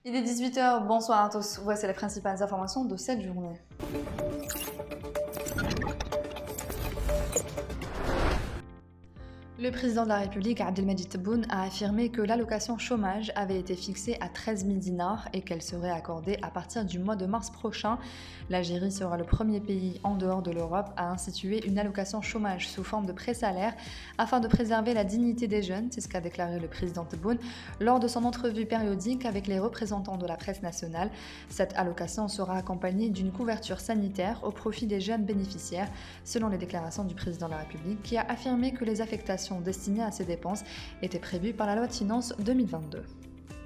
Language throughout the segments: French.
Il est 18 h, bonsoir à tous. Voici les principales informations de cette journée. Le président de la République, Abdelmadjid Tebboune, a affirmé que l'allocation chômage avait été fixée à 13 000 dinars et qu'elle serait accordée à partir du mois de mars prochain. L'Algérie sera le premier pays en dehors de l'Europe à instituer une allocation chômage sous forme de pré-salaire afin de préserver la dignité des jeunes, c'est ce qu'a déclaré le président Tebboune lors de son entrevue périodique avec les représentants de la presse nationale. Cette allocation sera accompagnée d'une couverture sanitaire au profit des jeunes bénéficiaires, selon les déclarations du président de la République, qui a affirmé que les affectations destinées à ces dépenses étaient prévues par la loi de finances 2022.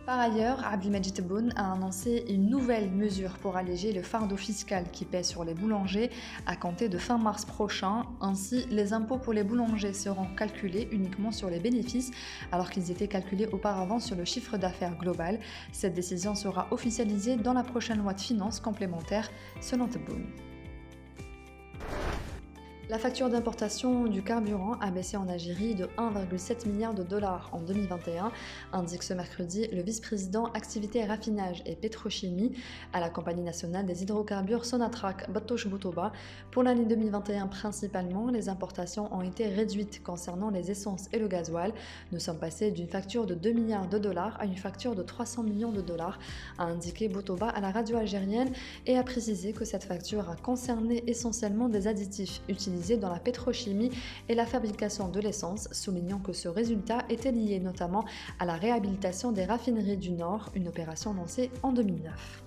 Par ailleurs, Abdelmadjid Tebboune a annoncé une nouvelle mesure pour alléger le fardeau fiscal qui pèse sur les boulangers à compter de fin mars prochain. Ainsi, les impôts pour les boulangers seront calculés uniquement sur les bénéfices alors qu'ils étaient calculés auparavant sur le chiffre d'affaires global. Cette décision sera officialisée dans la prochaine loi de finances complémentaire, selon Tebboune. La facture d'importation du carburant a baissé en Algérie de 1,7 milliard de dollars en 2021, indique ce mercredi le vice-président Activité Raffinage et Pétrochimie à la Compagnie nationale des hydrocarbures Sonatrach Battouch Botoba. Pour l'année 2021 principalement, les importations ont été réduites concernant les essences et le gasoil. Nous sommes passés d'une facture de 2 milliards de dollars à une facture de 300 millions de dollars, a indiqué Botoba à la radio algérienne et a précisé que cette facture a concerné essentiellement des additifs utilisés dans la pétrochimie et la fabrication de l'essence, soulignant que ce résultat était lié notamment à la réhabilitation des raffineries du Nord, une opération lancée en 2009.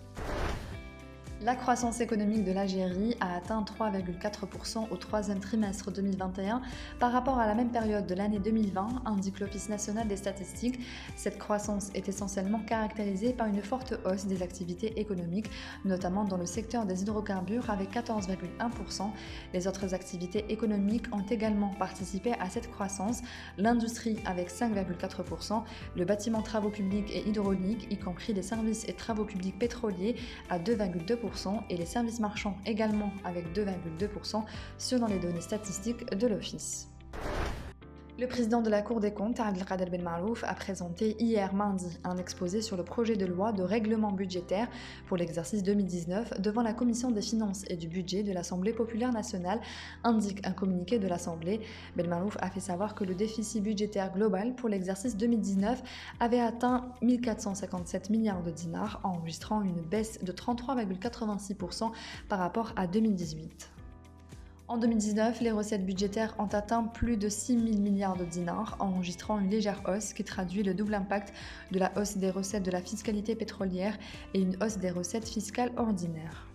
La croissance économique de l'Algérie a atteint 3,4% au troisième trimestre 2021 par rapport à la même période de l'année 2020, indique l'Office national des statistiques. Cette croissance est essentiellement caractérisée par une forte hausse des activités économiques, notamment dans le secteur des hydrocarbures avec 14,1%. Les autres activités économiques ont également participé à cette croissance, l'industrie avec 5,4%, le bâtiment, travaux publics et hydrauliques, y compris les services et travaux publics pétroliers, à 2,2%. Et les services marchands également avec 2,2% selon les données statistiques de l'Office. Le président de la Cour des comptes, Abdelkader Benmarouf, a présenté hier mardi un exposé sur le projet de loi de règlement budgétaire pour l'exercice 2019 devant la Commission des finances et du budget de l'Assemblée populaire nationale, indique un communiqué de l'Assemblée. Benmarouf a fait savoir que le déficit budgétaire global pour l'exercice 2019 avait atteint 1 457 milliards de dinars, enregistrant une baisse de 33,86% par rapport à 2018. En 2019, les recettes budgétaires ont atteint plus de 6 000 milliards de dinars, enregistrant une légère hausse qui traduit le double impact de la hausse des recettes de la fiscalité pétrolière et une hausse des recettes fiscales ordinaires.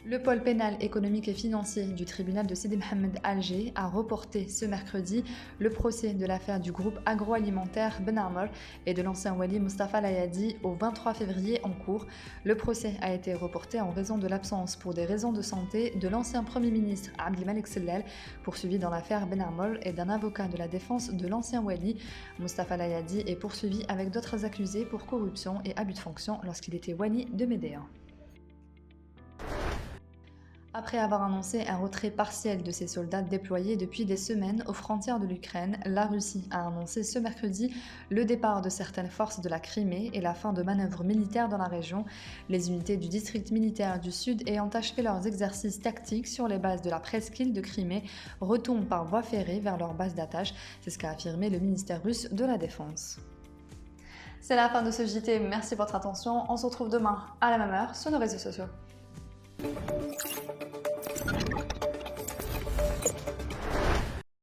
Le pôle pénal économique et financier du tribunal de Sidi Mohamed Alger a reporté ce mercredi le procès de l'affaire du groupe agroalimentaire Ben Ammar et de l'ancien wali Mustafa Layadi au 23 février en cours. Le procès a été reporté en raison de l'absence pour des raisons de santé de l'ancien Premier ministre Abdelmalek Sellal, poursuivi dans l'affaire Ben Ammar, et d'un avocat de la défense de l'ancien wali. Mustafa Layadi est poursuivi avec d'autres accusés pour corruption et abus de fonction lorsqu'il était wali de Médéa. Après avoir annoncé un retrait partiel de ses soldats déployés depuis des semaines aux frontières de l'Ukraine, la Russie a annoncé ce mercredi le départ de certaines forces de la Crimée et la fin de manœuvres militaires dans la région. Les unités du district militaire du Sud ayant achevé leurs exercices tactiques sur les bases de la presqu'île de Crimée retournent par voie ferrée vers leur base d'attache, c'est ce qu'a affirmé le ministère russe de la Défense. C'est la fin de ce JT, merci de votre attention, on se retrouve demain à la même heure sur nos réseaux sociaux.